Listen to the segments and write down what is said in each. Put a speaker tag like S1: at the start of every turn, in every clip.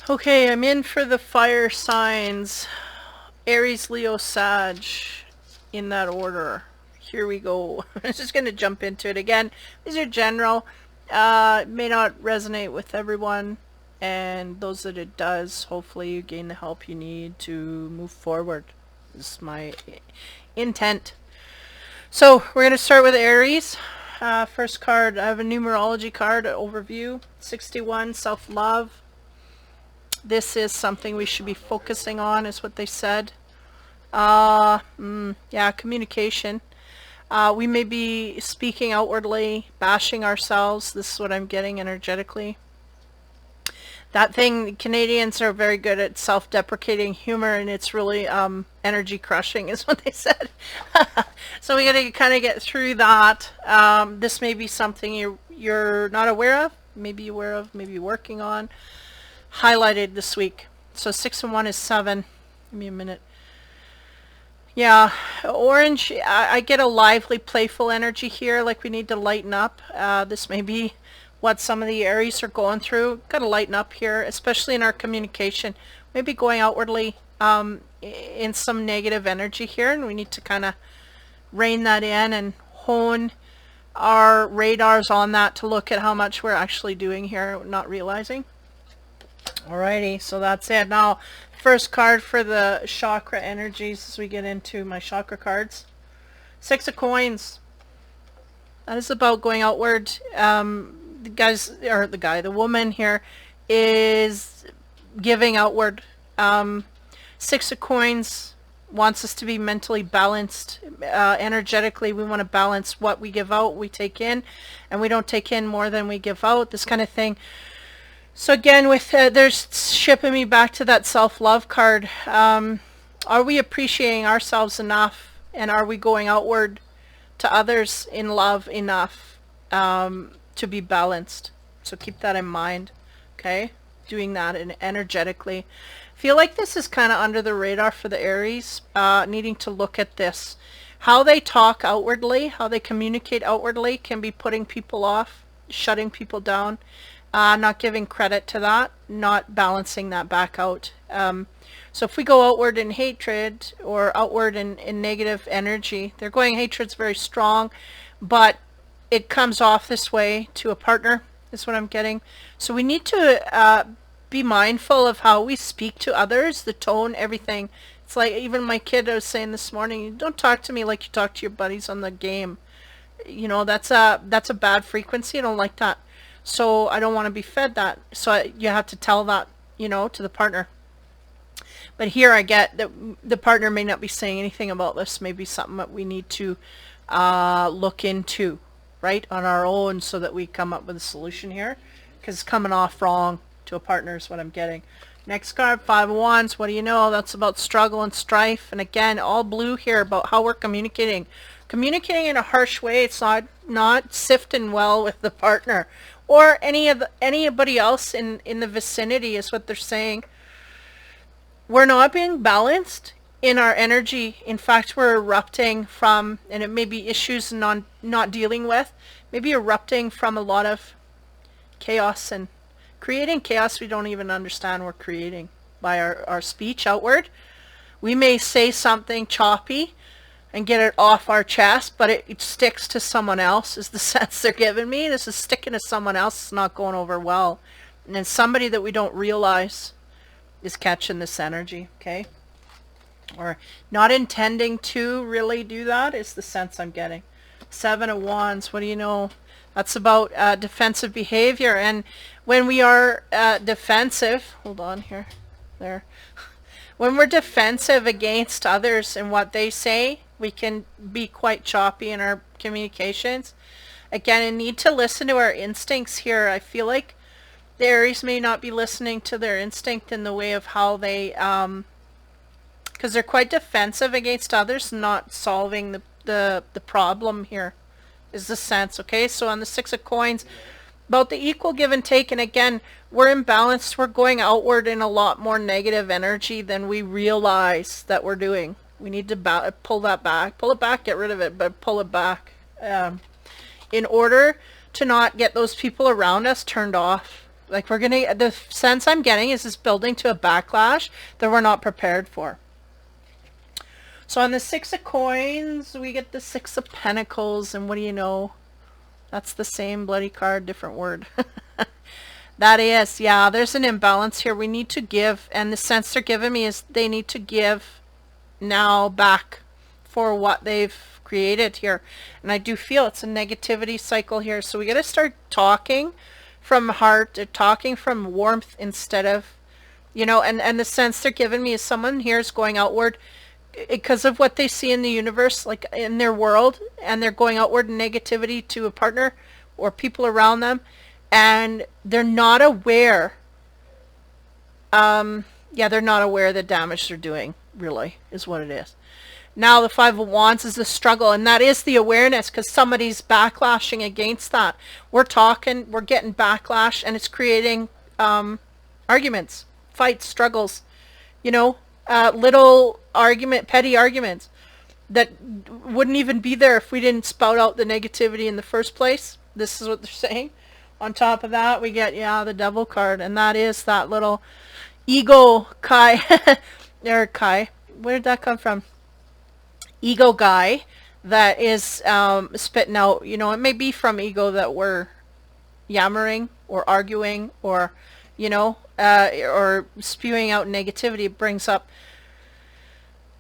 S1: Okay, I'm in for the fire signs. Aries, Leo, Sag, in that order. Here we go. I'm just going to jump into it again. These are general. It may not resonate with everyone, and those that it does, hopefully you gain the help you need to move forward. This is my intent. So we're going to start with Aries. First card, I have a numerology card overview. 61, self-love. This is something we should be focusing on, is what they said. Yeah, communication. We may be speaking outwardly, bashing ourselves. This is what I'm getting energetically. That thing, Canadians are very good at self-deprecating humor, and it's really energy crushing, is what they said. So we got to kind of get through that. This may be something you're not aware of, maybe aware of, maybe working on. Highlighted this week. So 6 and 1 is 7. Give me a minute. Yeah, orange, I get a lively, playful energy here, like we need to lighten up. This may be what some of the Aries are going through. Got to lighten up here, especially in our communication. Maybe going outwardly in some negative energy here, and we need to kind of rein that in and hone our radars on that to look at how much we're actually doing here, not realizing. Alrighty, so that's it. Now, first card for the chakra energies as we get into my chakra cards. 6 of coins. That is about going outward. The woman here is giving outward. 6 of coins wants us to be mentally balanced. Energetically, we want to balance what we give out, we take in, and we don't take in more than we give out, this kind of thing. So again, with there's shipping me back to that self-love card. Are we appreciating ourselves enough, and are we going outward to others in love enough to be balanced? So keep that in mind. Okay, doing that and energetically. Feel like this is kind of under the radar for the Aries, needing to look at this. How they talk outwardly, how they communicate outwardly can be putting people off, shutting people down. Not giving credit to that, not balancing that back out. So if we go outward in hatred or outward in negative energy, they're going hatred's very strong, but it comes off this way to a partner, is what I'm getting. So we need to be mindful of how we speak to others, the tone, everything. It's like even my kid, I was saying this morning, don't talk to me like you talk to your buddies on the game. You know, that's a bad frequency. I don't like that. So I don't want to be fed that. So you have to tell that, you know, to the partner. But here I get that the partner may not be saying anything about this. Maybe something that we need to look into, right, on our own, so that we come up with a solution here. Because it's coming off wrong to a partner is what I'm getting. Next card, 5 of Wands. What do you know? That's about struggle and strife. And again, all blue here about how we're communicating. Communicating in a harsh way. It's not sifting well with the partner. Or anybody else in the vicinity is what they're saying. We're not being balanced in our energy. In fact, we're erupting from, and it may be issues not dealing with, maybe erupting from a lot of chaos and creating chaos we don't even understand we're creating by our speech outward. We may say something choppy and get it off our chest, but it sticks to someone else, is the sense they're giving me. This is sticking to someone else. It's not going over well. And then somebody that we don't realize is catching this energy, okay? Or not intending to really do that is the sense I'm getting. 7 of Wands, what do you know? That's about defensive behavior. And when we are defensive, hold on here, there. When we're defensive against others and what they say, we can be quite choppy in our communications. Again, I need to listen to our instincts here. I feel like the Aries may not be listening to their instinct in the way of how they, because they're quite defensive against others, not solving the problem here, is the sense. Okay, so on the 6 of Coins, about the equal give and take, and again, we're imbalanced. We're going outward in a lot more negative energy than we realize that we're doing. We need to pull that back. Pull it back, get rid of it, but pull it back in order to not get those people around us turned off. Like the sense I'm getting is this building to a backlash that we're not prepared for. So on the 6 of coins, we get the 6 of pentacles, and what do you know? That's the same bloody card, different word. That is, yeah, there's an imbalance here. We need to give, and the sense they're giving me is they need to give now back for what they've created here. And I do feel it's a negativity cycle here. So we got to start talking from heart, talking from warmth instead of, you know, and the sense they're giving me is someone here is going outward because of what they see in the universe, like in their world, and they're going outward in negativity to a partner or people around them, and they're not aware. Yeah, they're not aware of the damage they're doing, really, is what it is. Now the 5 of Wands is the struggle, and that is the awareness, because somebody's backlashing against that. We're talking, we're getting backlash, and it's creating arguments, fights, struggles, you know, little petty arguments that wouldn't even be there if we didn't spout out the negativity in the first place. This is what they're saying. On top of that, we get, yeah, the Devil card, and that is that little ego Kai, or Kai, where did that come from? Ego guy that is spitting out, you know, it may be from ego that we're yammering or arguing or, you know, or spewing out negativity. It brings up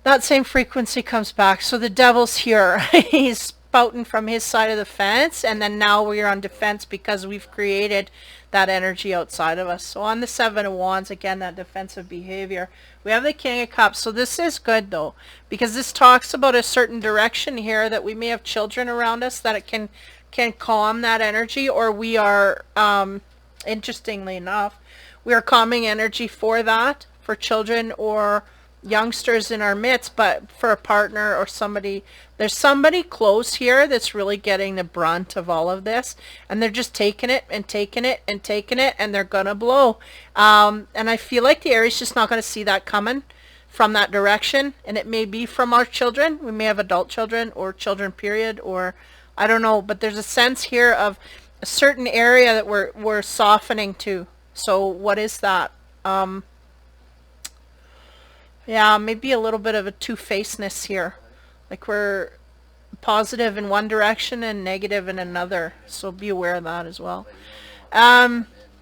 S1: that same frequency, comes back. So the Devil's here. He's spouting from his side of the fence, and then now we're on defense because we've created that energy outside of us. So on the 7 of Wands, again, that defensive behavior. We have the King of Cups. So this is good, though, because this talks about a certain direction here that we may have children around us that it can calm that energy, or we are, interestingly enough, we are calming energy for that, for children or youngsters in our midst, but for a partner or somebody, there's somebody close here that's really getting the brunt of all of this, and they're just taking it and taking it and taking it, and they're gonna blow. And I feel like the Aries just not gonna see that coming from that direction, and it may be from our children. We may have adult children or children period, or I don't know, but there's a sense here of a certain area that we're softening to. So what is that? Yeah, maybe a little bit of a two-facedness here. Like we're positive in one direction and negative in another. So be aware of that as well.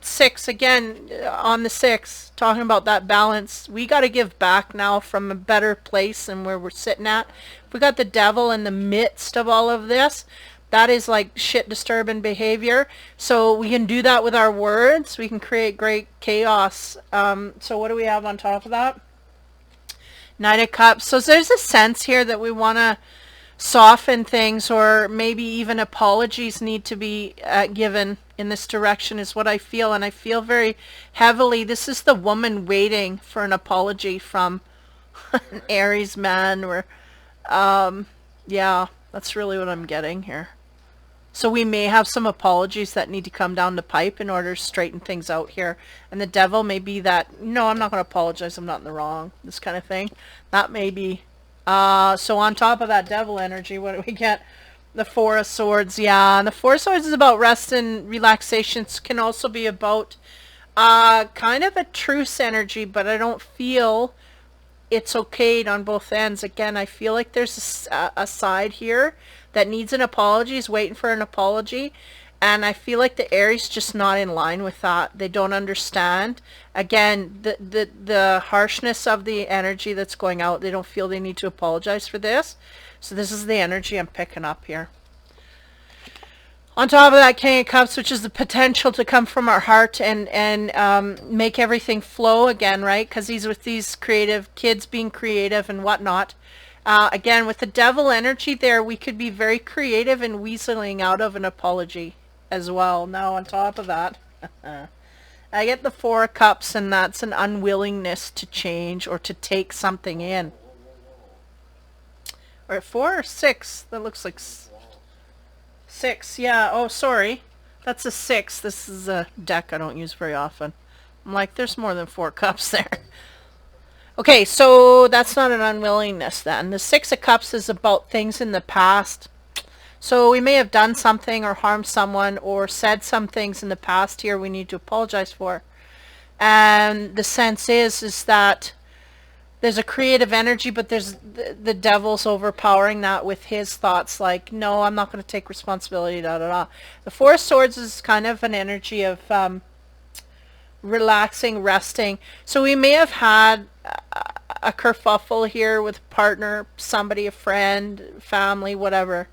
S1: 6, again, on the 6, talking about that balance. We got to give back now from a better place than where we're sitting at. If we got the Devil in the midst of all of this, that is like shit disturbing behavior. So we can do that with our words. We can create great chaos. So what do we have on top of that? Knight of Cups. So there's a sense here that we want to soften things, or maybe even apologies need to be given in this direction, is what I feel. And I feel very heavily, this is the woman waiting for an apology from an Aries man, or yeah, that's really what I'm getting here. So we may have some apologies that need to come down the pipe in order to straighten things out here. And the Devil may be that, no, I'm not going to apologize, I'm not in the wrong, this kind of thing. That may be. So on top of that Devil energy, what do we get? The 4 of Swords. Yeah, and the 4 of Swords is about rest and relaxations. Can also be about kind of a truce energy, but I don't feel it's okayed on both ends. Again, I feel like there's a side here that needs an apology, is waiting for an apology, and I feel like the Aries just not in line with that. They don't understand. Again, the harshness of the energy that's going out, they don't feel they need to apologize for this. So this is the energy I'm picking up here. On top of that, King of Cups, which is the potential to come from our heart and make everything flow again, right? Because he's with these creative kids being creative and whatnot. Again, with the Devil energy there, we could be very creative and weaseling out of an apology as well. Now, on top of that, I get the 4 of Cups, and that's an unwillingness to change or to take something in. Or 4 or 6? That looks like 6. Yeah. Oh, sorry. That's a 6. This is a deck I don't use very often. I'm like, there's more than 4 cups there. Okay, so that's not an unwillingness then. The 6 of Cups is about things in the past. So we may have done something or harmed someone or said some things in the past here we need to apologize for. And the sense is that there's a creative energy, but there's the devil's overpowering that with his thoughts like, no, I'm not going to take responsibility, da da da. The Four of Swords is kind of an energy of relaxing, resting. So we may have had a kerfuffle here with a partner, somebody, a friend, family, whatever,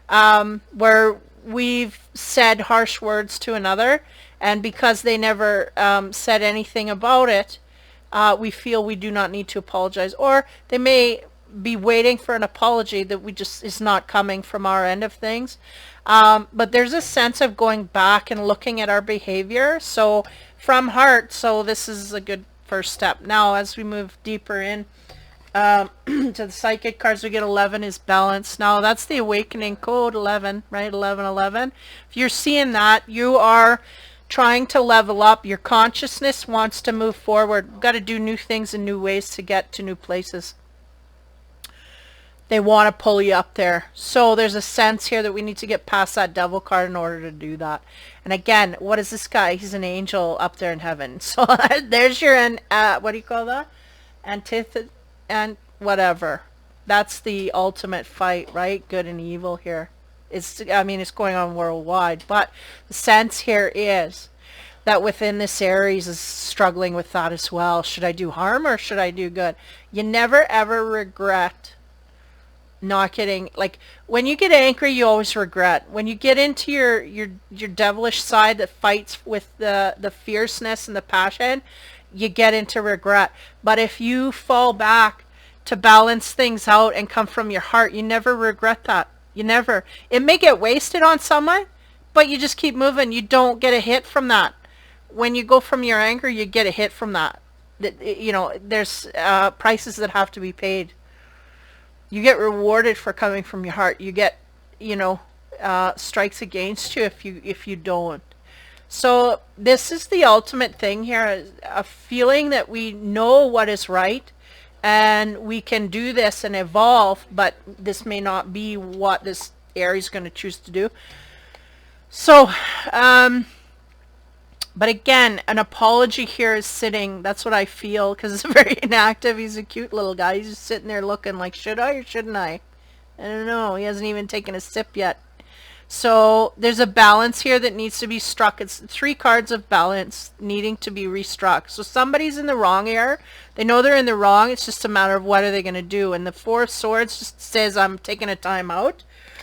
S1: where we've said harsh words to another, and because they never said anything about it, we feel we do not need to apologize. Or they may be waiting for an apology that we just is not coming from our end of things. But there's a sense of going back and looking at our behavior. So from heart, so this is a good first step. Now, as we move deeper in to the psychic cards, we get 11 is balance. Now, that's the awakening code, 11, right? 1111. If you're seeing that, you are trying to level up. Your consciousness wants to move forward. You've got to do new things in new ways to get to new places. They want to pull you up there. So there's a sense here that we need to get past that devil card in order to do that. And again, what is this guy? He's an angel up there in heaven. So there's your, what do you call that? Antithesis and whatever. That's the ultimate fight, right? Good and evil here. I mean, it's going on worldwide. But the sense here is that within this Aries is struggling with that as well. Should I do harm or should I do good? You never ever regret not getting, like, when you get angry, you always regret. When you get into your devilish side that fights with the fierceness and the passion, you get into regret. But if you fall back to balance things out and come from your heart, you never regret that. You never. It may get wasted on someone, but you just keep moving. You don't get a hit from that. When you go from your anger, you get a hit from that. You know, there's prices that have to be paid. You get rewarded for coming from your heart. You get, you know, strikes against you if you don't. So this is the ultimate thing here, a feeling that we know what is right and we can do this and evolve, but this may not be what this Aries is going to choose to do. So, but again, an apology here is sitting. That's what I feel, because it's very inactive. He's a cute little guy. He's just sitting there looking like, should I or shouldn't I? I don't know. He hasn't even taken a sip yet. So there's a balance here that needs to be struck. It's 3 cards of balance needing to be restruck. So somebody's in the wrong here. They know they're in the wrong. It's just a matter of what are they going to do. And the 4 of Swords just says, I'm taking a time out.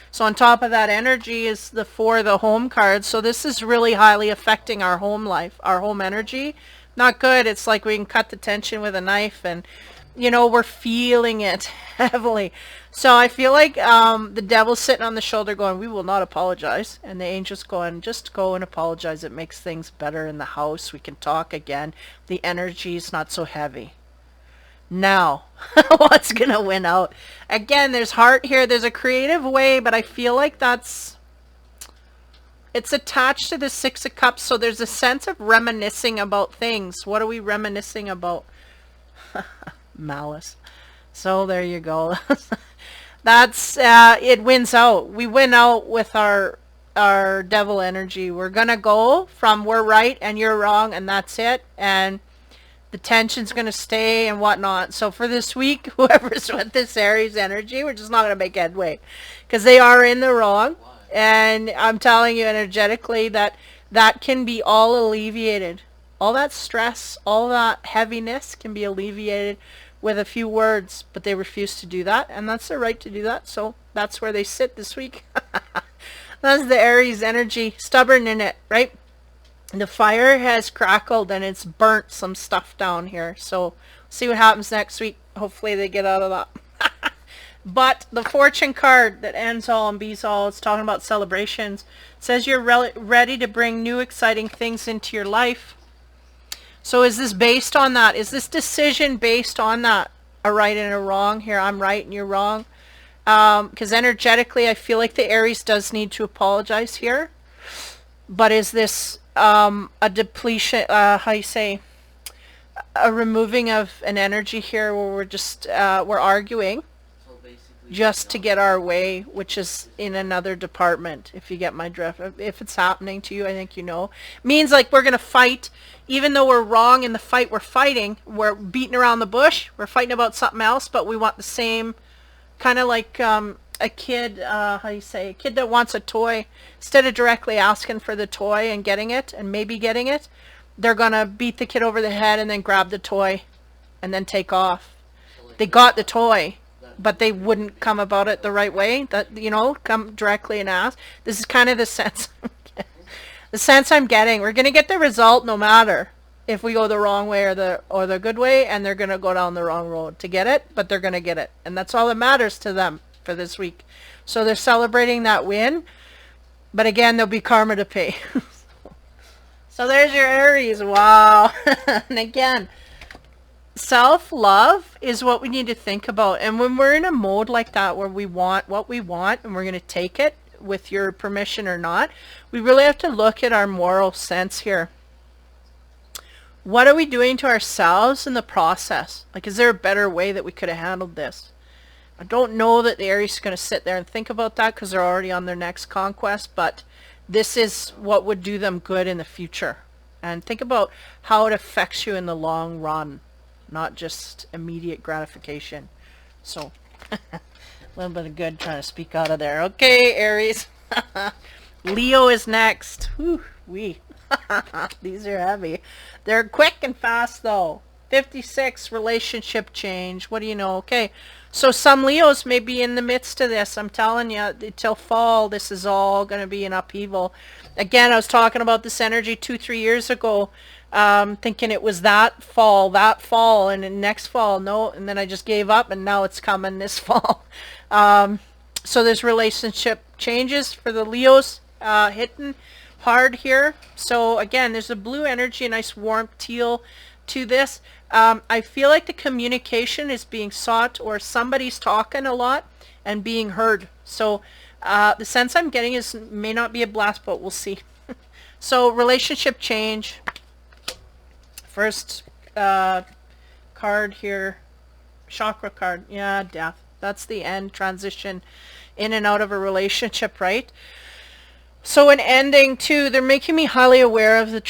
S1: So on top of that energy is the 4 of the home cards. So this is really highly affecting our home life, our home energy. Not good. It's like we can cut the tension with a knife, and, you know, we're feeling it heavily. So I feel like the devil's sitting on the shoulder going, we will not apologize. And the angel's going, just go and apologize. It makes things better in the house. We can talk again. The energy is not so heavy. Now, what's going to win out? Again, there's heart here. There's a creative way, but I feel like it's attached to the 6 of Cups. So there's a sense of reminiscing about things. What are we reminiscing about? Malice. So there you go. That's it wins out. We win out with our devil energy. We're gonna go from we're right and you're wrong, and that's it. And the tension's gonna stay and whatnot. So for this week, whoever's with this Aries energy, we're just not gonna make headway because they are in the wrong. And I'm telling you energetically that can be all alleviated. All that stress, all that heaviness can be alleviated with a few words, but they refuse to do that, and that's their right to do that. So that's where they sit this week. That's the Aries energy, stubborn in it, right? The fire has crackled and it's burnt some stuff down here. So see what happens next week. Hopefully they get out of that. But the fortune card that ends all and beats all, it's talking about celebrations. It says you're ready to bring new exciting things into your life. So is this based on that? Is this decision based on that? A right and a wrong here. I'm right and you're wrong. Because energetically, I feel like the Aries does need to apologize here. But is this a depletion, how you say, a removing of an energy here where we're just, we're arguing?
S2: So basically
S1: just to get our way, which is in another department, if you get my drift. If it's happening to you, I think you know. Means like we're going to fight, even though we're wrong in the fight we're fighting, we're beating around the bush, we're fighting about something else, but we want the same, kind of like a kid, how do you say, a kid that wants a toy, instead of directly asking for the toy and getting it, and maybe getting it, they're going to beat the kid over the head and then grab the toy and then take off. They got the toy, but they wouldn't come about it the right way. That, you know, come directly and ask. This is kind of the sense, the sense I'm getting. We're gonna get the result no matter if we go the wrong way or the good way, and they're gonna go down the wrong road to get it, but they're gonna get it, and that's all that matters to them for this week. So they're celebrating that win, but again, there'll be karma to pay. So there's your Aries. Wow. And again, self-love is what we need to think about. And when we're in a mode like that where we want what we want and we're going to take it with your permission or not, we really have to look at our moral sense here. What are we doing to ourselves in the process? Like, is there a better way that we could have handled this? I don't know that the Aries is going to sit there and think about that because they're already on their next conquest, but this is what would do them good in the future. And think about how it affects you in the long run, not just immediate gratification. So, a little bit of good trying to speak out of there. Okay, Aries. Leo is next. Whew, these are heavy. They're quick and fast, though. 56, relationship change. What do you know? Okay, so some Leos may be in the midst of this. I'm telling you, till fall, this is all going to be an upheaval. Again, I was talking about this energy 2-3 years ago, thinking it was that fall, and then next fall, no, and then I just gave up, and now it's coming this fall. So there's relationship changes for the Leos hitting hard here. So again, there's a blue energy, a nice warm teal to this. I feel like the communication is being sought, or somebody's talking a lot and being heard. So the sense I'm getting is may not be a blast, but we'll see. So relationship change. First card here, chakra card. Yeah, death. That's the end, transition in and out of a relationship, right? So an ending too. They're making me highly aware of the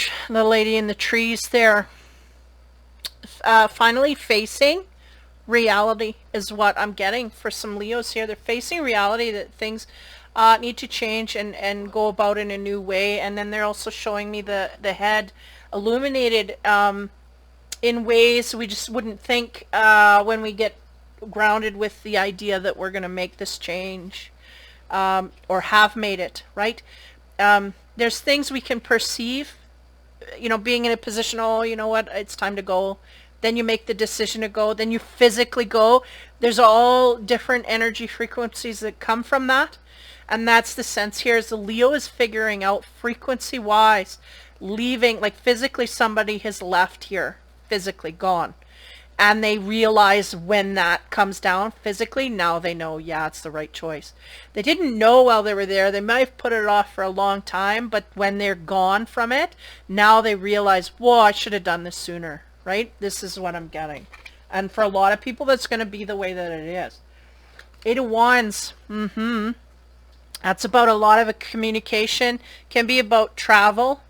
S1: lady in the trees there. Finally facing reality is what I'm getting for some Leos here. They're facing reality that things need to change and go about in a new way. And then they're also showing me the head illuminated in ways we just wouldn't think when we get grounded with the idea that we're going to make this change or have made it, right? There's things we can perceive, you know, being in a position, oh, you know what, it's time to go. Then you make the decision to go. Then you physically go. There's all different energy frequencies that come from that. And that's the sense here is the Leo is figuring out frequency-wise, leaving, like physically somebody has left here, physically gone. And they realize when that comes down physically, now they know, yeah, it's the right choice. They didn't know while they were there. They might have put it off for a long time, but when they're gone from it, now they realize, whoa, I should have done this sooner, right? This is what I'm getting. And for a lot of people, that's going to be the way that it is. 8 of Wands. That's about a lot of a communication. Can be about travel.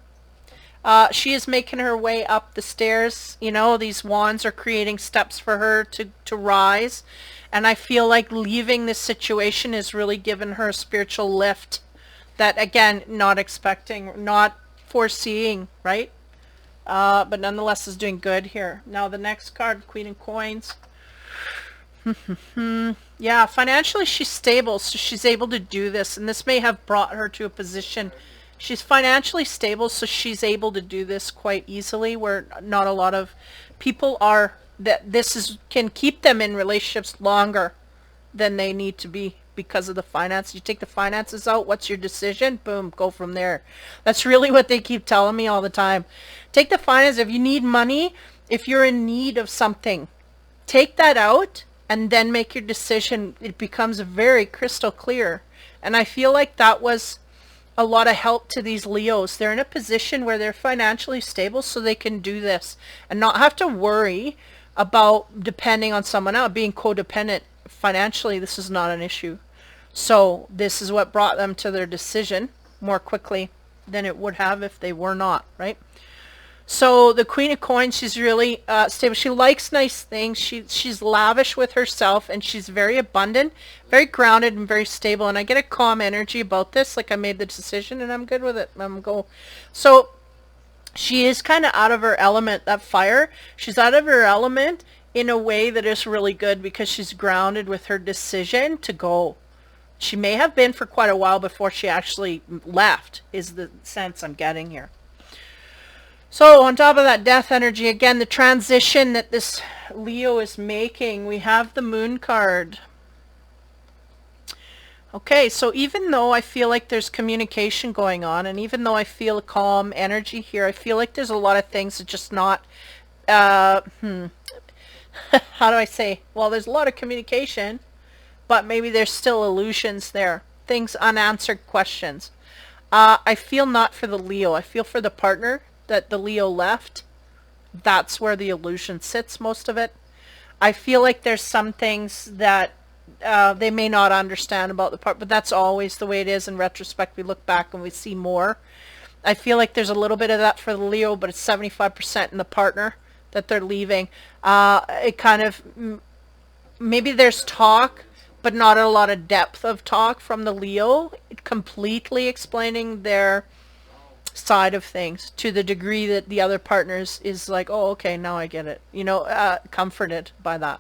S1: She is making her way up the stairs. You know, these wands are creating steps for her to rise. And I feel like leaving this situation has really given her a spiritual lift that, again, not expecting, not foreseeing, right? But nonetheless is doing good here. Now the next card, Queen of Coins. Yeah, financially she's stable, so she's able to do this. And this may have brought her to a position. She's financially stable, so she's able to do this quite easily, where not a lot of people are, that can keep them in relationships longer than they need to be because of the finance. You take the finances out, what's your decision? Boom, go from there. That's really what they keep telling me all the time. Take the finance. If you need money, if you're in need of something, take that out and then make your decision. It becomes very crystal clear. And I feel like that was a lot of help to these Leos. They're in a position where they're financially stable, so they can do this and not have to worry about depending on someone else, being codependent financially, this is not an issue. So this is what brought them to their decision more quickly than it would have if they were not, right? So the Queen of Coins, she's really stable. She likes nice things. She's lavish with herself, and she's very abundant, very grounded, and very stable. And I get a calm energy about this. Like, I made the decision, and I'm good with it. I'm go. So she is kind of out of her element. That fire, she's out of her element in a way that is really good because she's grounded with her decision to go. She may have been for quite a while before she actually left, is the sense I'm getting here. So on top of that death energy, again, the transition that this Leo is making, we have the Moon card. Okay, so even though I feel like there's communication going on, and even though I feel a calm energy here, I feel like there's a lot of things that just not, how do I say? Well, there's a lot of communication, but maybe there's still illusions there. Things, unanswered questions. I feel not for the Leo. I feel for the partner that the Leo left. That's where the illusion sits, most of it. I feel like there's some things that they may not understand about the part, but that's always the way it is. In retrospect, we look back and we see more. I feel like there's a little bit of that for the Leo, but it's 75% in the partner that they're leaving. It kind of, maybe there's talk, but not a lot of depth of talk from the Leo, completely explaining their side of things to the degree that the other partners is like, oh, okay, now I get it. You know, comforted by that.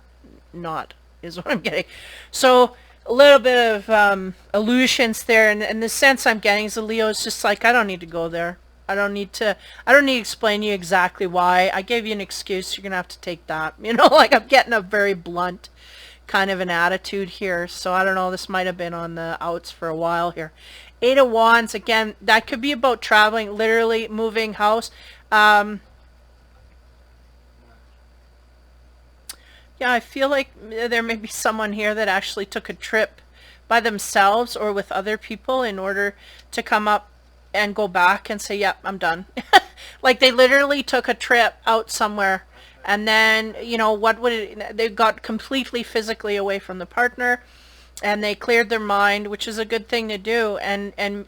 S1: Not is what I'm getting. So a little bit of illusions there, and the sense I'm getting is the Leo is just like, I don't need to go there. I don't need to explain to you exactly why. I gave you an excuse. You're gonna have to take that. You know, like, I'm getting a very blunt kind of an attitude here. So I don't know, this might have been on the outs for a while here. Eight of Wands, again, that could be about traveling, literally moving house. Yeah, I feel like there may be someone here that actually took a trip by themselves or with other people in order to come up and go back and say, yep, I'm done. Like, they literally took a trip out somewhere, and then, you know, they got completely physically away from the partner, and they cleared their mind, which is a good thing to do, and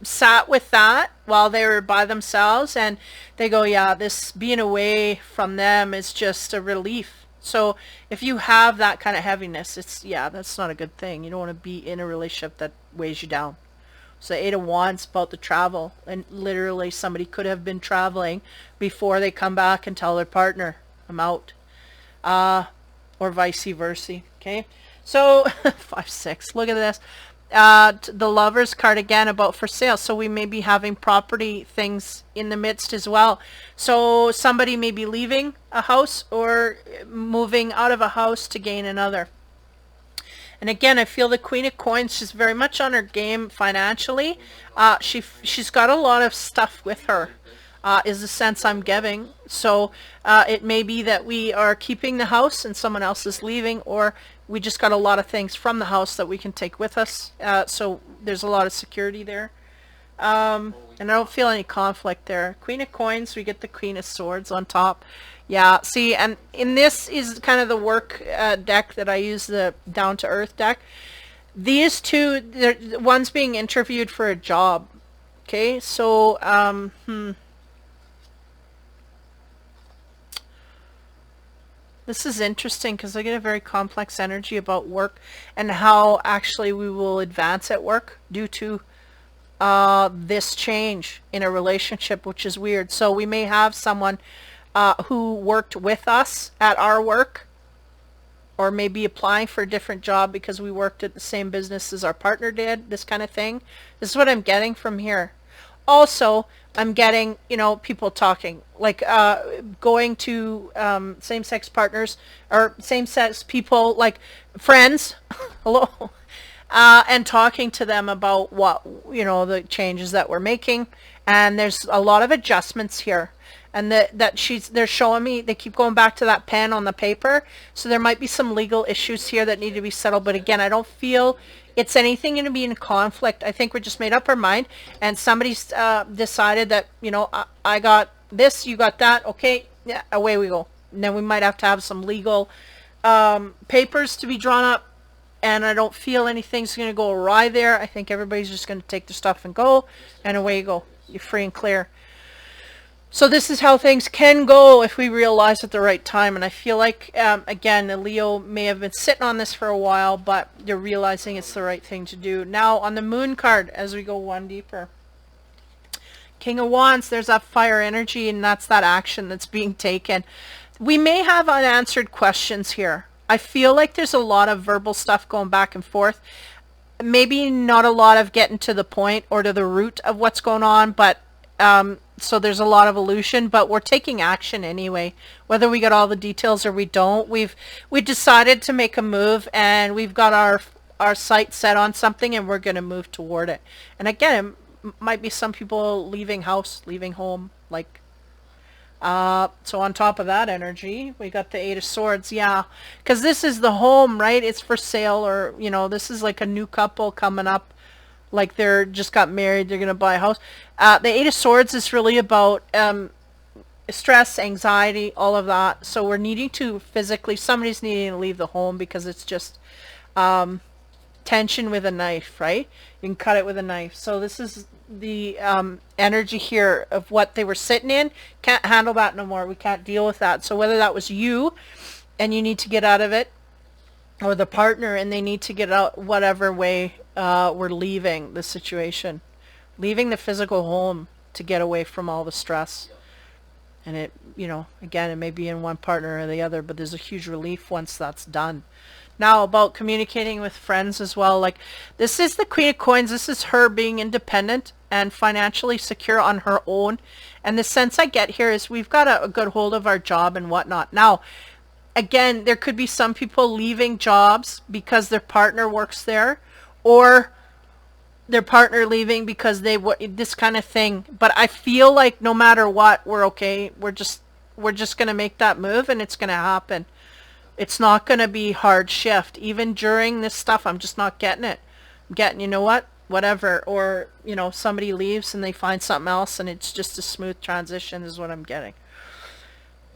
S1: sat with that while they were by themselves, and they go, yeah, this being away from them is just a relief. So if you have that kind of heaviness, it's, yeah, that's not a good thing. You don't want to be in a relationship that weighs you down. So Eight of Wands about the travel, and literally somebody could have been traveling before they come back and tell their partner, I'm out, or vice versa. Okay, so 5-6, look at this. The Lovers card again about for sale. So we may be having property things in the midst as well. So somebody may be leaving a house or moving out of a house to gain another. And again, I feel the Queen of Coins, she's very much on her game financially. She's got a lot of stuff with her, is the sense I'm getting. So it may be that we are keeping the house and someone else is leaving, or we just got a lot of things from the house that we can take with us. So there's a lot of security there. And I don't feel any conflict there. Queen of Coins, we get the Queen of Swords on top. Yeah, see, and in this is kind of the work deck that I use, the Down to Earth deck. These two, one's being interviewed for a job. Okay, so, this is interesting because I get a very complex energy about work and how actually we will advance at work due to this change in a relationship, which is weird. So we may have someone who worked with us at our work, or maybe applying for a different job because we worked at the same business as our partner did, this kind of thing. This is what I'm getting from here. Also, I'm getting, you know, people talking, like going to same-sex partners or same-sex people, like friends, hello, and talking to them about what, you know, the changes that we're making. And there's a lot of adjustments here. And they're showing me, they keep going back to that pen on the paper. So there might be some legal issues here that need to be settled. But again, I don't feel it's anything going to be in conflict. I think we just made up our mind, and somebody's decided that, you know, I got this, you got that. Okay, yeah, away we go. And then we might have to have some legal papers to be drawn up and I don't feel anything's going to go awry there. I think everybody's just going to take their stuff and go, and away you go. You're free and clear. So this is how things can go if we realize at the right time. And I feel like, again, the Leo may have been sitting on this for a while, but they're realizing it's the right thing to do. Now, on the Moon card, as we go one deeper, King of Wands, there's that fire energy, and that's that action that's being taken. We may have unanswered questions here. I feel like there's a lot of verbal stuff going back and forth. Maybe not a lot of getting to the point or to the root of what's going on, but so there's a lot of illusion, but we're taking action anyway, whether we got all the details or we don't. We decided to make a move, and we've got our sight set on something, and we're going to move toward it. And again, it might be some people leaving house, leaving home, like so on top of that energy, we got the Eight of Swords. Yeah, because this is the home, right? It's for sale, or this is like a new couple coming up, like they're just got married, they're gonna buy a house. The Eight of Swords is really about stress, anxiety, all of that. So we're needing to physically, somebody's needing to leave the home because it's just tension with a knife, right? You can cut it with a knife. So this is the energy here of what they were sitting in. Can't handle that no more. We can't deal with that. So whether that was you and you need to get out of it, or the partner and they need to get out, whatever way, we're leaving the situation, leaving the physical home to get away from all the stress. And it, again, it may be in one partner or the other, but there's a huge relief once that's done. Now, about communicating with friends as well, like this is the Queen of Coins. This is her being independent and financially secure on her own. And the sense I get here is we've got a good hold of our job and whatnot. Now, again, there could be some people leaving jobs because their partner works there, or their partner leaving because they this kind of thing. But I feel like no matter what, we're okay. We're just going to make that move, and it's going to happen. It's not going to be hard shift. Even during this stuff, I'm just not getting it. I'm getting, you know what, whatever. Or, somebody leaves and they find something else, and it's just a smooth transition is what I'm getting.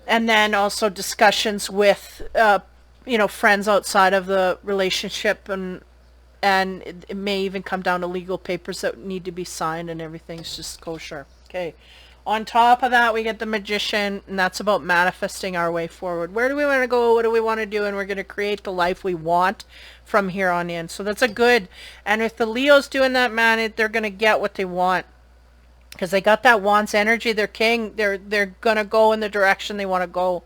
S1: And then also discussions with, friends outside of the relationship, and it may even come down to legal papers that need to be signed, and everything's just kosher. Okay. On top of that, we get the Magician, and that's about manifesting our way forward. Where do we want to go? What do we want to do? And we're going to create the life we want from here on in. So that's a good. And if the Leo's doing that, man, they're going to get what they want, because they got that Wands energy. They're king. They're going to go in the direction they want to go.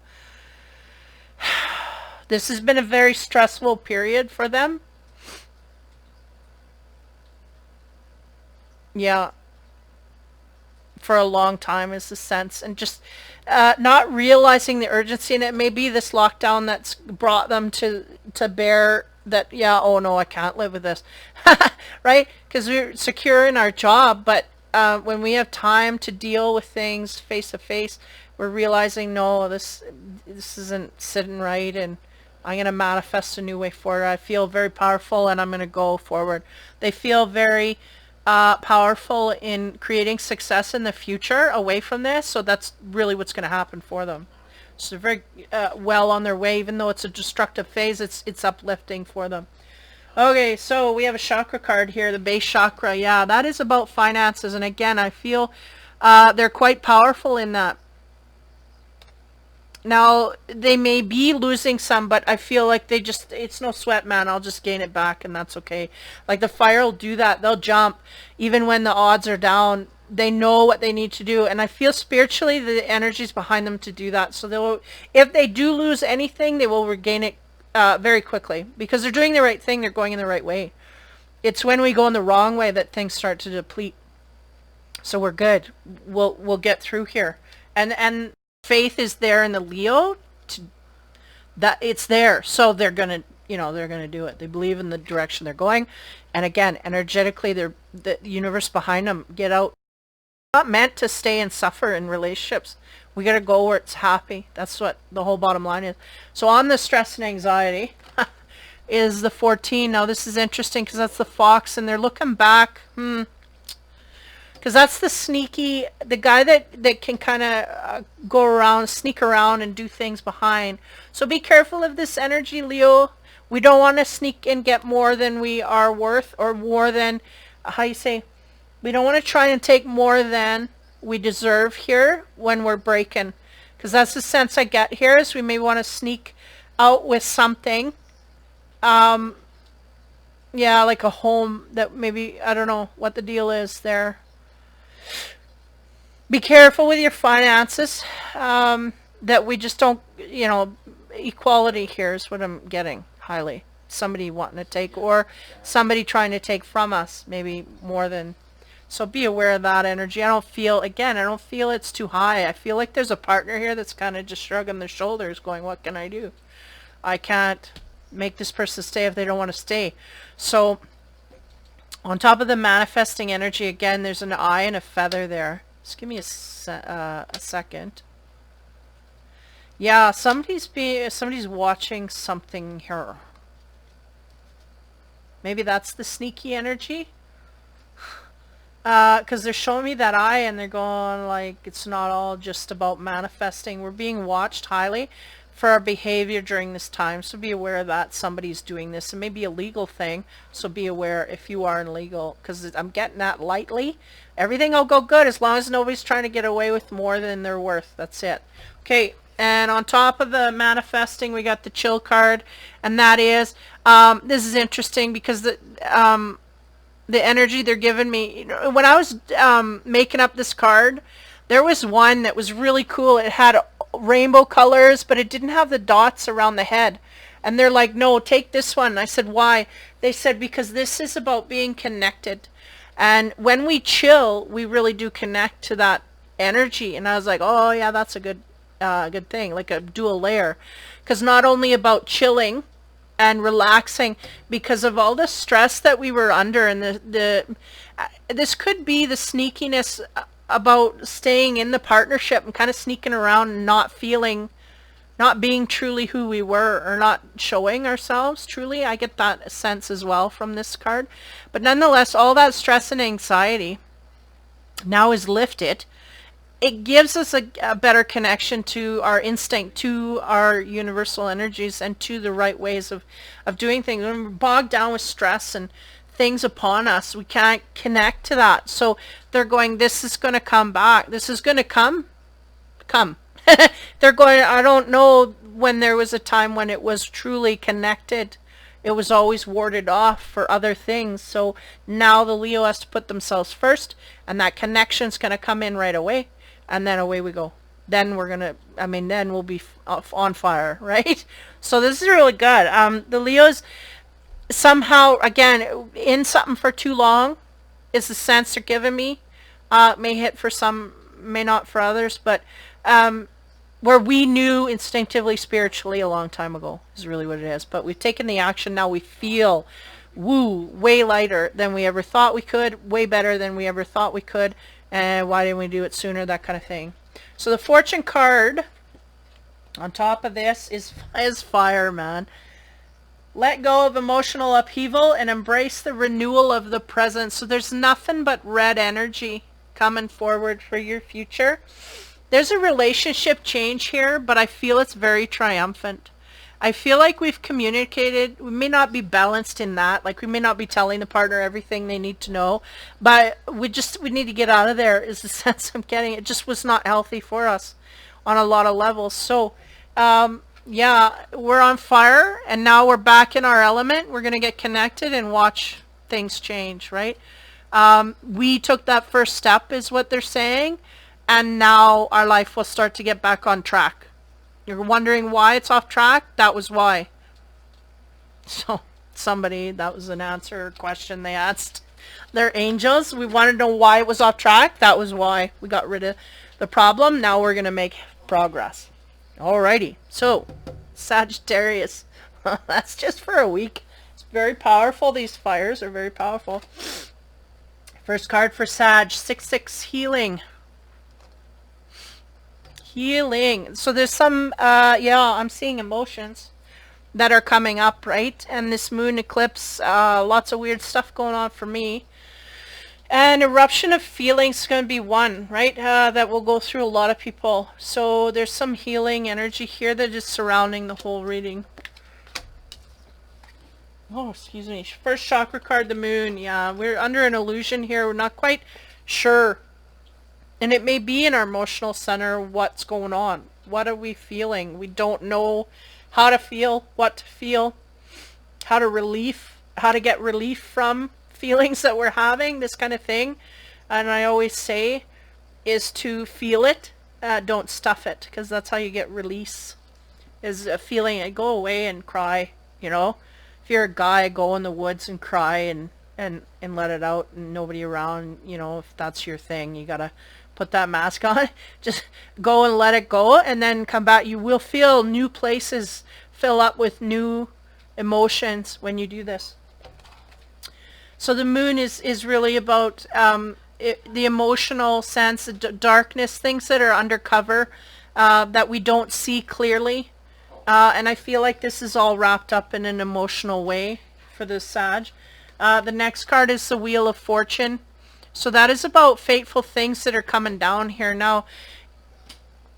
S1: This has been a very stressful period for them. Yeah. For a long time is the sense, and just not realizing the urgency. And it may be this lockdown that's brought them to bear that, yeah, oh no, I can't live with this. Right? Because we're secure in our job, but when we have time to deal with things face to face, we're realizing, no, this isn't sitting right, and I'm going to manifest a new way forward. I feel very powerful, and I'm going to go forward. They feel very powerful in creating success in the future away from this. So that's really what's going to happen for them. So they're very well on their way. Even though it's a destructive phase, it's uplifting for them. Okay, so we have a chakra card here, the base chakra. Yeah, that is about finances. And again, I feel they're quite powerful in that. Now, they may be losing some, but I feel like it's no sweat, man. I'll just gain it back, and that's okay. Like the fire will do that. They'll jump. Even when the odds are down, they know what they need to do. And I feel spiritually the energy's behind them to do that. So if they do lose anything, they will regain it very quickly, because they're doing the right thing. They're going in the right way. It's when we go in the wrong way that things start to deplete. So we're good. We'll get through here. And faith is there in the Leo, that it's there, so they're gonna do it. They believe in the direction they're going, and again, energetically, the universe behind them. Get out. Not meant to stay and suffer in relationships. We gotta go where it's happy. That's what the whole bottom line is. So on the stress and anxiety is the 14. Now this is interesting because that's the Fox, and they're looking back. Because that's the sneaky, the guy that can kind of go around, sneak around and do things behind. So be careful of this energy, Leo. We don't want to sneak and get more than we are worth, or more than, how you say, we don't want to try and take more than we deserve here when we're breaking. Because that's the sense I get here, is we may want to sneak out with something. Yeah, like a home that maybe, I don't know what the deal is there. Be careful with your finances, that we just don't, equality here is what I'm getting highly. Somebody wanting to take, or somebody trying to take from us, maybe more than. So be aware of that energy. I don't feel it's too high. I feel like there's a partner here that's kind of just shrugging their shoulders going, what can I do? I can't make this person stay if they don't want to stay. So on top of the manifesting energy, again, there's an eye and a feather there. Just give me a second. Yeah, somebody's watching something here. Maybe that's the sneaky energy. Because they're showing me that eye and they're going like, it's not all just about manifesting. We're being watched highly for our behavior during this time. So be aware that somebody's doing this. It may be a legal thing. So be aware if you are illegal, because I'm getting that lightly. Everything will go good as long as nobody's trying to get away with more than they're worth. That's it. Okay. And on top of the manifesting, we got the chill card. And that is, this is interesting because the energy they're giving me, when I was making up this card, there was one that was really cool. It had rainbow colors, but it didn't have the dots around the head. And they're like, no, take this one. And I said, why? They said, because this is about being connected. And when we chill, we really do connect to that energy. And I was like, oh yeah, that's a good thing, like a dual layer. Because not only about chilling and relaxing, because of all the stress that we were under, and this could be the sneakiness about staying in the partnership and kind of sneaking around and not being truly who we were, or not showing ourselves truly. I get that sense as well from this card. But nonetheless, all that stress and anxiety now is lifted. It gives us a better connection to our instinct, to our universal energies, and to the right ways of doing things. When we're bogged down with stress and things upon us, we can't connect to that. So they're going, this is going to come back. This is going to come. They're going, I don't know when there was a time when it was truly connected. It was always warded off for other things. So now the Leo has to put themselves first, and that connection's going to come in right away. And then away we go. Then then we'll be on fire, right? So this is really good. The Leos somehow, again, in something for too long is the sense they're giving me. May hit for some, may not for others, but where we knew instinctively, spiritually a long time ago is really what it is. But we've taken the action. Now we feel, way lighter than we ever thought we could, way better than we ever thought we could. And why didn't we do it sooner? That kind of thing. So the fortune card on top of this is fire, man. Let go of emotional upheaval and embrace the renewal of the present. So there's nothing but red energy coming forward for your future. There's a relationship change here, but I feel it's very triumphant. I feel like we've communicated. We may not be balanced in that. Like, we may not be telling the partner everything they need to know, but we need to get out of there is the sense I'm getting. It just was not healthy for us on a lot of levels. So, yeah, we're on fire, and now we're back in our element. We're going to get connected and watch things change, right? We took that first step is what they're saying, and now our life will start to get back on track. You're wondering why it's off track? That was why. So that was an answer question they asked their angels. We wanted to know why it was off track. That was why. We got rid of the problem. Now we're going to make progress. Alrighty. So, Sagittarius. That's just for a week. It's very powerful. These fires are very powerful. First card for Sag. 6-6 healing. Healing. So there's some, I'm seeing emotions that are coming up, right? And this moon eclipse, lots of weird stuff going on for me. And eruption of feelings is going to be one, right? That will go through a lot of people. So there's some healing energy here that is surrounding the whole reading. Oh, excuse me. First chakra card, the moon. Yeah, we're under an illusion here. We're not quite sure. And it may be in our emotional center what's going on. What are we feeling? We don't know how to feel, what to feel, how to get relief from feelings that we're having, this kind of thing. And I always say is to feel it, don't stuff it, because that's how you get release, is a feeling. Go away and cry, you know. If you're a guy, go in the woods and cry and let it out, and nobody around, you know. If that's your thing, you gotta put that mask on. Just go and let it go, and then come back. You will feel new places fill up with new emotions when you do this. So the moon is really about the emotional sense, the darkness, things that are undercover, that we don't see clearly. And I feel like this is all wrapped up in an emotional way for the Sag. The next card is the Wheel of Fortune. So that is about fateful things that are coming down here. Now,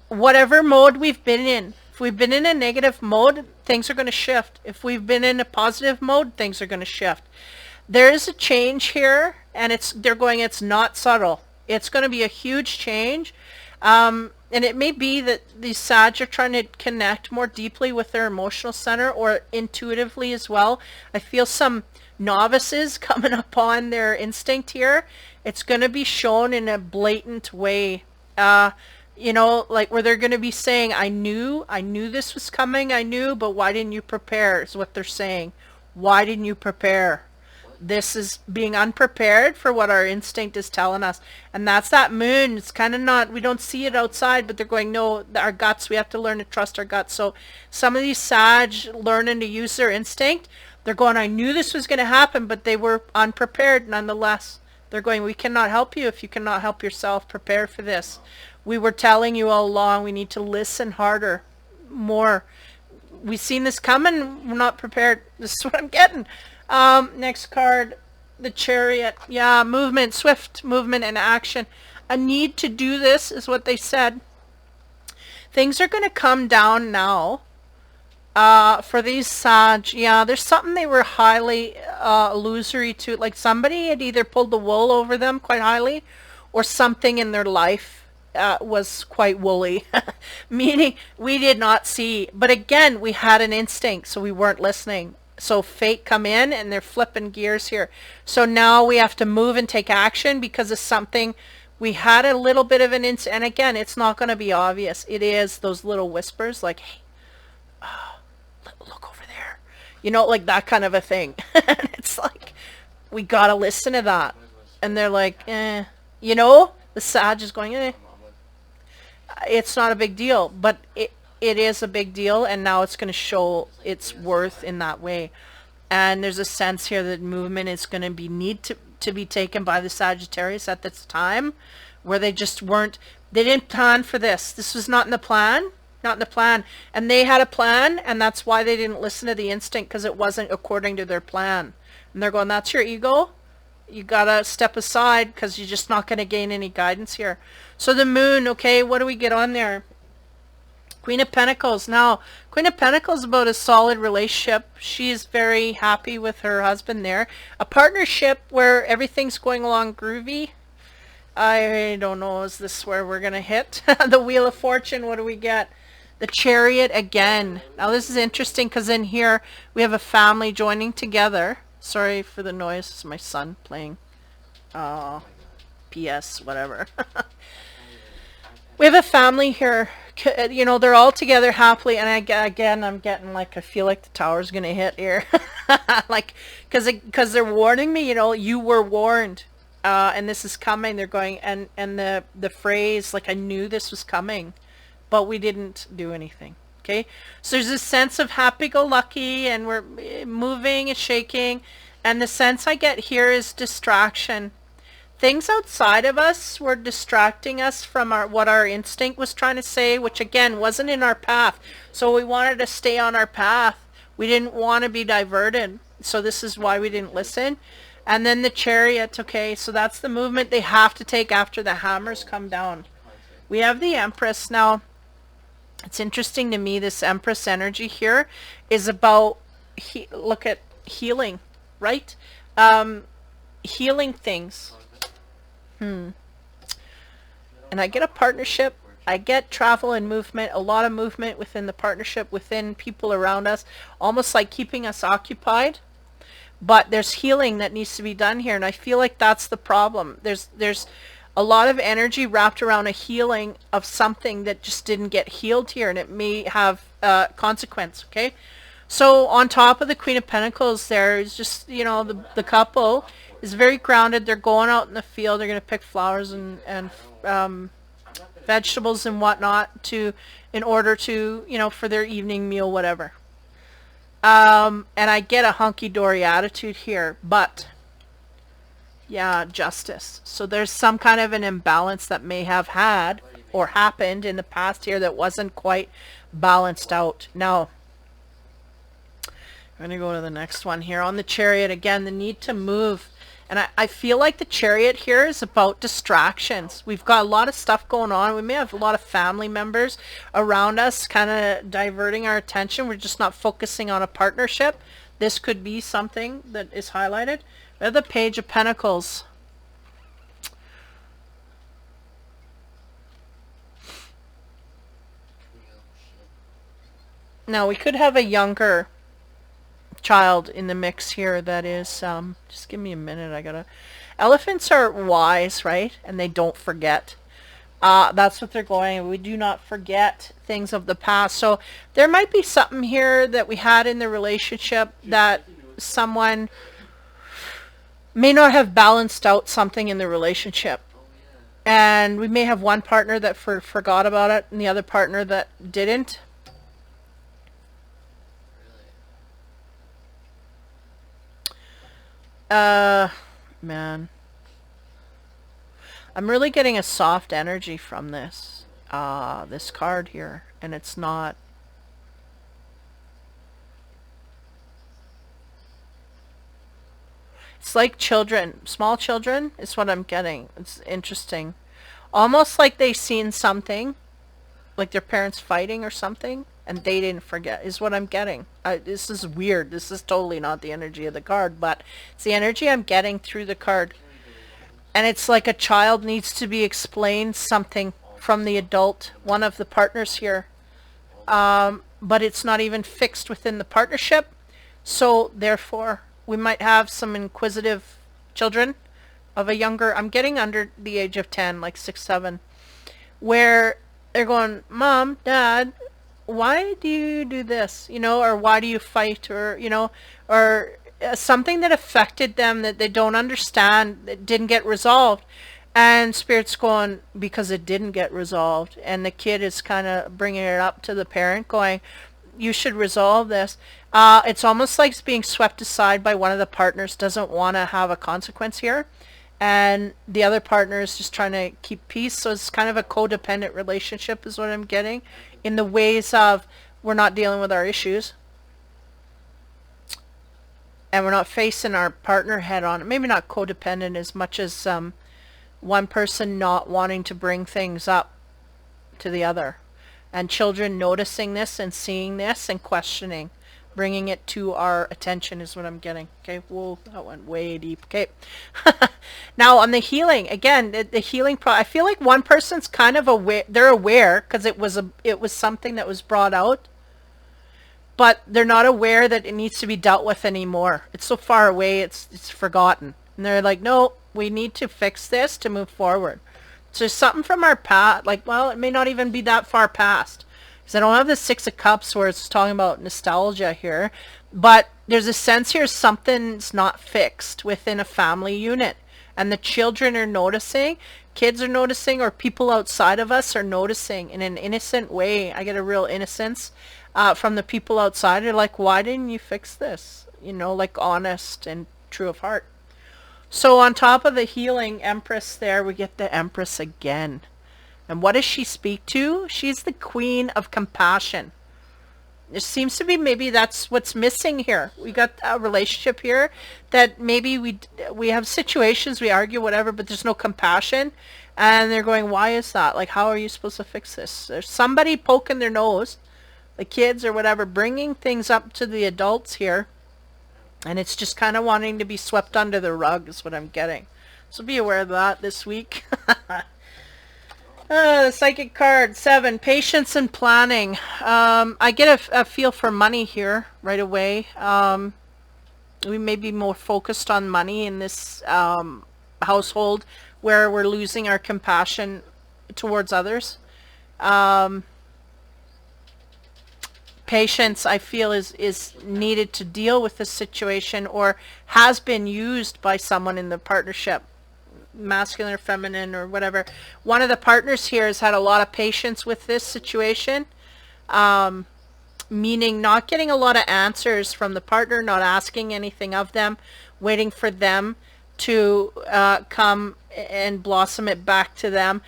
S1: whatever mode we've been in, if we've been in a negative mode, things are going to shift. If we've been in a positive mode, things are going to shift. There is a change here, and it's not subtle. It's going to be a huge change. And it may be that these Sag are trying to connect more deeply with their emotional center, or intuitively as well. I feel some novices coming upon their instinct here. It's going to be shown in a blatant way. You know, like where they're going to be saying, I knew this was coming, but why didn't you prepare, is what they're saying. Why didn't you prepare? This is being unprepared for what our instinct is telling us. And that's that moon. It's kind of not, we don't see it outside, but they're going, no, our guts, we have to learn to trust our guts. So some of these Sag learning to use their instinct, they're going, I knew this was going to happen, but they were unprepared nonetheless. They're going, we cannot help you if you cannot help yourself. Prepare for this. We were telling you all along, we need to listen harder, more. We've seen this coming, we're not prepared. This is what I'm getting. Next card, the Chariot. Yeah, movement, swift movement and action. A need to do this is what they said. Things are going to come down now. For these Sag, yeah, there's something they were highly illusory to. Like somebody had either pulled the wool over them quite highly, or something in their life was quite woolly. Meaning we did not see. But again, we had an instinct, so we weren't listening. So fate come in and they're flipping gears here. So now we have to move and take action because of something. We had a little bit of an instinct. And again, it's not going to be obvious. It is those little whispers like, hey, look over there. You know, like that kind of a thing. And it's like, we got to listen to that. And they're like, you know, the Sag is going, it's not a big deal. But it is a big deal, and now it's going to show its worth in that way. And there's a sense here that movement is going to be to be taken by the Sagittarius at this time, where they just weren't, they didn't plan for this. This was not in the plan, and they had a plan, and that's why they didn't listen to the instinct, because it wasn't according to their plan. And they're going, that's your ego. You gotta step aside, because you're just not going to gain any guidance here. So the moon, okay, what do we get on there? Queen of Pentacles. Now, Queen of Pentacles is about a solid relationship. She is very happy with her husband there. A partnership where everything's going along groovy. I don't know, is this where we're going to hit? The Wheel of Fortune, what do we get? The Chariot again. Now this is interesting because in here we have a family joining together. Sorry for the noise. It's my son playing. PS, whatever. We have a family here. You know, they're all together happily, and again, I'm getting like, I feel like the tower's gonna hit here. Like, because they're warning me, you know, you were warned, and this is coming. They're going, and the phrase, like, I knew this was coming, but we didn't do anything. Okay, so there's this sense of happy-go-lucky, and we're moving and shaking, and the sense I get here is distraction. Things outside of us were distracting us from what our instinct was trying to say, which again wasn't in our path. So we wanted to stay on our path. We didn't want to be diverted. So this is why we didn't listen. And then the Chariot, okay, so that's the movement they have to take after the hammers come down. We have the Empress. Now, it's interesting to me, this Empress energy here is about, look at healing, right? Healing things. And I get a partnership. I get travel and movement, a lot of movement within the partnership, within people around us, almost like keeping us occupied. But there's healing that needs to be done here, and I feel like that's the problem. There's a lot of energy wrapped around a healing of something that just didn't get healed here, and it may have consequence, okay? So on top of the Queen of Pentacles, there's just, you know, the couple is very grounded. They're going out in the field. They're going to pick flowers and vegetables and whatnot in order to, you know, for their evening meal, whatever. And I get a hunky-dory attitude here, but yeah, justice. So there's some kind of an imbalance that may have had or happened in the past here that wasn't quite balanced out. Now, I'm going to go to the next one here. On the Chariot, again, the need to move. And I feel like the Chariot here is about distractions. We've got a lot of stuff going on. We may have a lot of family members around us kind of diverting our attention. We're just not focusing on a partnership. This could be something that is highlighted. We have the Page of Pentacles. Now, we could have a younger child in the mix here that is just give me a minute. I gotta, elephants are wise, right? And they don't forget. That's what they're going. We do not forget things of the past. So there might be something here that we had in the relationship that someone may not have balanced out something in the relationship, and we may have one partner that forgot about it and the other partner that didn't. Man, I'm really getting a soft energy from this this card here, and it's not. It's like children, small children is what I'm getting. It's interesting, almost like they've seen something, like their parents fighting or something, and they didn't forget, is what I'm getting. This is weird. This is totally not the energy of the card, but it's the energy I'm getting through the card. And it's like a child needs to be explained something from the adult, one of the partners here. But it's not even fixed within the partnership. So therefore, we might have some inquisitive children of a younger, I'm getting under the age of 10, like 6, 7, where they're going, Mom, Dad, why do you do this, you know, or why do you fight, or, you know, or something that affected them that they don't understand, that didn't get resolved. And Spirit's going, because it didn't get resolved. And the kid is kind of bringing it up to the parent going, you should resolve this. It's almost like it's being swept aside by one of the partners, doesn't want to have a consequence here. And the other partner is just trying to keep peace. So it's kind of a codependent relationship is what I'm getting, in the ways of we're not dealing with our issues. And we're not facing our partner head on. Maybe not codependent as much as one person not wanting to bring things up to the other. And children noticing this and seeing this and questioning. Bringing it to our attention is what I'm getting. Okay, whoa, that went way deep. Okay. Now on the healing, again, the healing I feel like one person's kind of aware, they're aware because it was something that was brought out, but they're not aware that it needs to be dealt with anymore. It's so far away, it's forgotten. And they're like, no, we need to fix this to move forward. So there's something from our past, like, well, it may not even be that far past. Because I don't have the 6 of Cups where it's talking about nostalgia here. But there's a sense here something's not fixed within a family unit. And the children are noticing, kids are noticing, or people outside of us are noticing in an innocent way. I get a real innocence from the people outside. They're like, why didn't you fix this? You know, like honest and true of heart. So on top of the healing Empress there, we get the Empress again. And what does she speak to? She's the Queen of Compassion. It seems to be maybe that's what's missing here. We got a relationship here that maybe we have situations, we argue, whatever, but there's no compassion. And they're going, why is that? Like, how are you supposed to fix this? There's somebody poking their nose, the kids or whatever, bringing things up to the adults here. And it's just kind of wanting to be swept under the rug is what I'm getting. So be aware of that this week. The psychic card, 7, patience and planning. I get a feel for money here right away. We may be more focused on money in this household where we're losing our compassion towards others. Patience, I feel, is needed to deal with this situation, or has been used by someone in the partnership, masculine or feminine or whatever. One of the partners here has had a lot of patience with this situation, meaning not getting a lot of answers from the partner, not asking anything of them, waiting for them to come and blossom it back to them,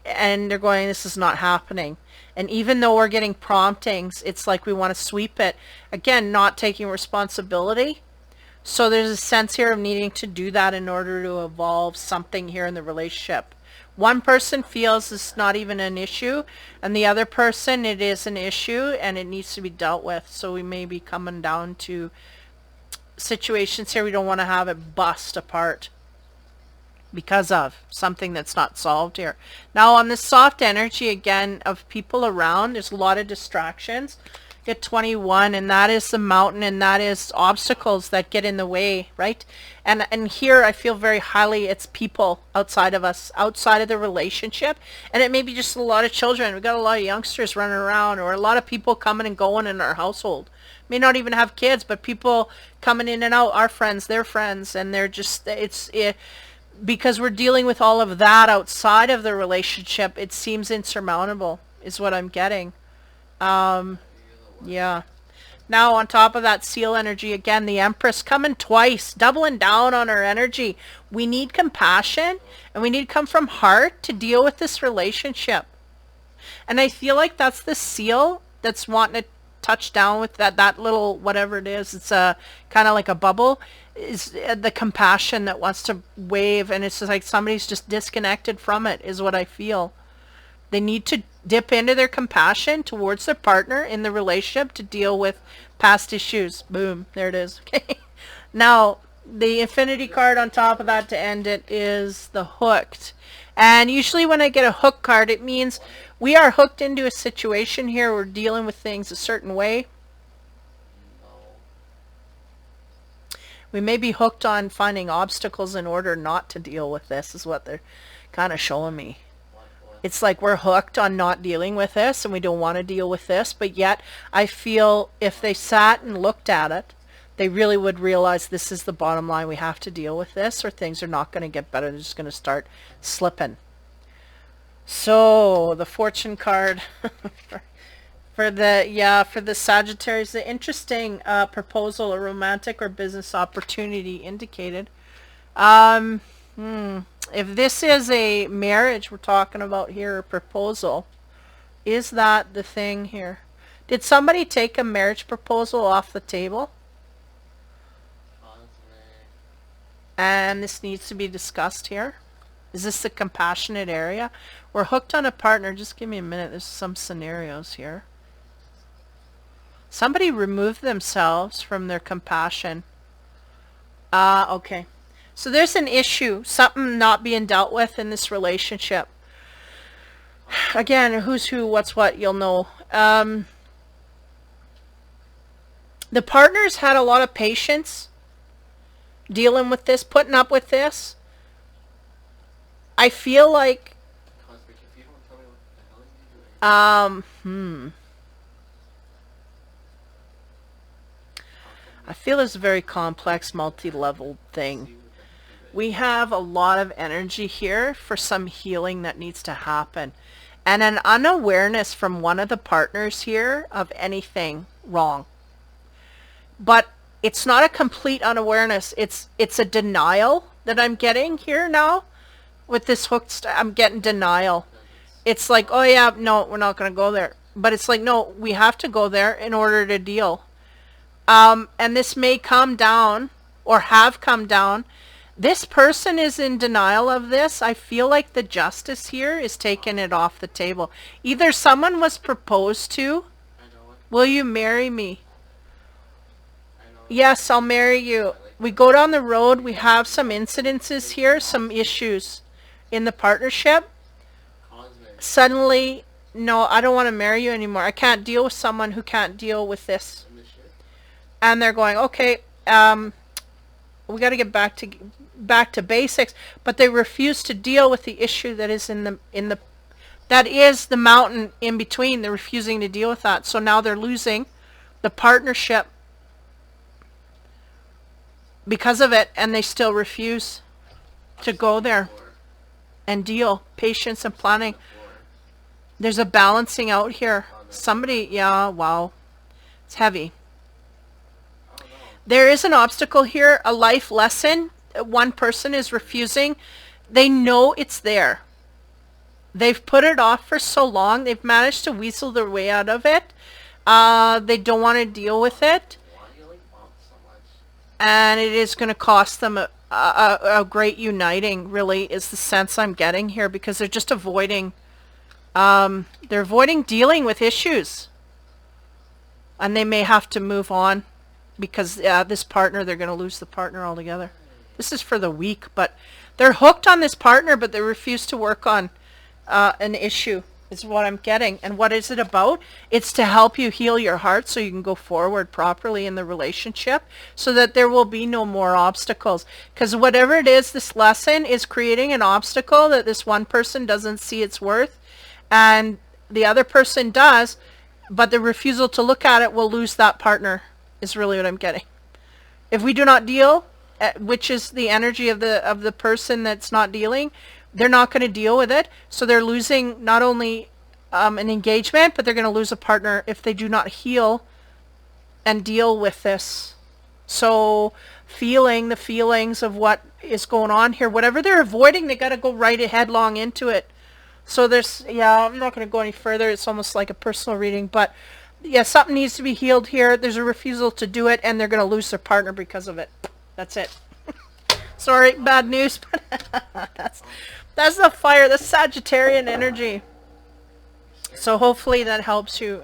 S1: and they're going, this is not happening. And even though we're getting promptings, it's like we want to sweep it. Again, not taking responsibility. So there's a sense here of needing to do that in order to evolve something here in the relationship. One person feels it's not even an issue, and the other person, it is an issue and it needs to be dealt with. So we may be coming down to situations here we don't want to have it bust apart because of something that's not solved here. Now on this soft energy again of people around, there's a lot of distractions. Get 21, and that is the mountain, and that is obstacles that get in the way, right? And here I feel very highly it's people outside of us, outside of the relationship, and it may be just a lot of children. We've got a lot of youngsters running around, or a lot of people coming and going in our household. May not even have kids, but people coming in and out, our friends, their friends, and they're just, because we're dealing with all of that outside of the relationship, it seems insurmountable, is what I'm getting. Yeah. Now on top of that seal energy, again, the Empress coming twice, doubling down on her energy. We need compassion, and we need to come from heart to deal with this relationship. And I feel like that's the seal that's wanting to touch down with that little, whatever it is. It's a kind of like a bubble, is the compassion that wants to wave, and it's just like somebody's just disconnected from it, is what I feel. They need to dip into their compassion towards their partner in the relationship to deal with past issues. Boom. There it is. Okay. Now, the infinity card on top of that to end it is the hooked. And usually when I get a hook card, it means we are hooked into a situation here. We're dealing with things a certain way. We may be hooked on finding obstacles in order not to deal with this, is what they're kind of showing me. It's like we're hooked on not dealing with this, and we don't want to deal with this, but yet I feel if they sat and looked at it, they really would realize this is the bottom line. We have to deal with this, or things are not going to get better. They're just going to start slipping. So the fortune card for the Sagittarius, the interesting proposal, a romantic or business opportunity indicated. If this is a marriage we're talking about here, a proposal, is that the thing here? Did somebody take a marriage proposal off the table? And this needs to be discussed here. Is this the compassionate area? We're hooked on a partner. Just give me a minute. There's some scenarios here. Somebody removed themselves from their compassion. Okay. So there's an issue, something not being dealt with in this relationship. Again, who's who, what's what, you'll know. The partners had a lot of patience dealing with this, putting up with this. I feel like I feel it's a very complex, multi-level thing. We have a lot of energy here for some healing that needs to happen, and an unawareness from one of the partners here of anything wrong. But it's not a complete unawareness. It's a denial that I'm getting here now with this hooked I'm getting denial. It's like, oh yeah, no, we're not going to go there. But it's like, no, we have to go there in order to deal. And this may come down or have come down. This person is in denial of this. I feel like the justice here is taking it off the table. Either someone was proposed to. Will you marry me? Yes, I'll marry you. We go down the road. We have some incidences here, some issues in the partnership. Suddenly, no, I don't want to marry you anymore. I can't deal with someone who can't deal with this. And they're going, okay, we got to get back to basics, but they refuse to deal with the issue that is in the that is the mountain in between. They're refusing to deal with that. So now they're losing the partnership because of it, and they still refuse to go there and deal. Patience and planning. There's a balancing out here. Somebody, yeah, wow. It's heavy. There is an obstacle here, a life lesson. One person is refusing. They know it's there. They've put it off for so long. They've managed to weasel their way out of it. They don't want to deal with it. And it is going to cost them a great uniting, really, is the sense I'm getting here, because they're just avoiding, they're avoiding dealing with issues. And they may have to move on because this partner, they're going to lose the partner altogether. This is for the weak, but they're hooked on this partner, but they refuse to work on an issue, is what I'm getting. And what is it about? It's to help you heal your heart so you can go forward properly in the relationship, so that there will be no more obstacles. Because whatever it is, this lesson is creating an obstacle that this one person doesn't see its worth, and the other person does, but the refusal to look at it will lose that partner, is really what I'm getting. If we do not deal, which is the energy of the person that's not dealing, they're not going to deal with it. So they're losing not only an engagement, but they're going to lose a partner if they do not heal and deal with this. So feeling the feelings of what is going on here, whatever they're avoiding, they got to go right headlong into it. So there's, yeah, I'm not going to go any further. It's almost like a personal reading, but yeah, something needs to be healed here. There's a refusal to do it, and they're going to lose their partner because of it. That's it. Sorry, bad news, but that's the fire, the Sagittarian energy. So hopefully that helps you,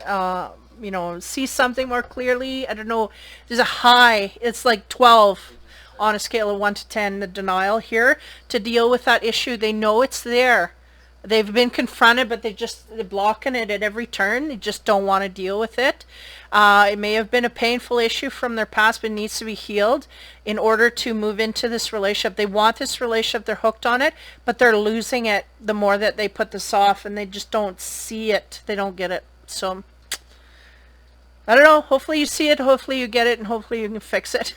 S1: you know, see something more clearly. I don't know. There's a high. It's like 12 on a scale of 1 to 10, the denial here to deal with that issue. They know it's there. They've been confronted, but they're blocking it at every turn. They just don't want to deal with it. It may have been a painful issue from their past, but it needs to be healed in order to move into this relationship. They want this relationship. They're hooked on it, but they're losing it the more that they put this off, and they just don't see it. They don't get it. So, I don't know. Hopefully you see it. Hopefully you get it, and hopefully you can fix it.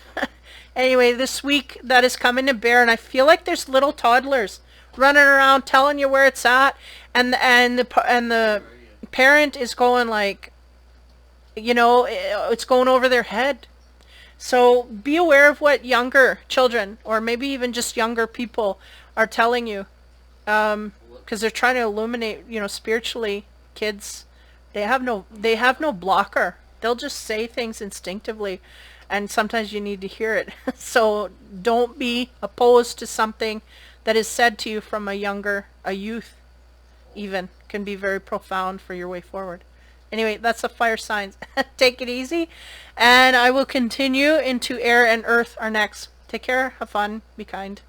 S1: Anyway, this week that is coming to bear, and I feel like there's little toddlers running around telling you where it's at, and the parent is going like, you know, it's going over their head. So be aware of what younger children, or maybe even just younger people, are telling you, because they're trying to illuminate, you know, spiritually. Kids, they have no blocker. They'll just say things instinctively, and sometimes you need to hear it. So don't be opposed to something that is said to you from a youth even, can be very profound for your way forward. Anyway, that's the fire signs. Take it easy, and I will continue into air and earth are next. Take care, have fun, be kind.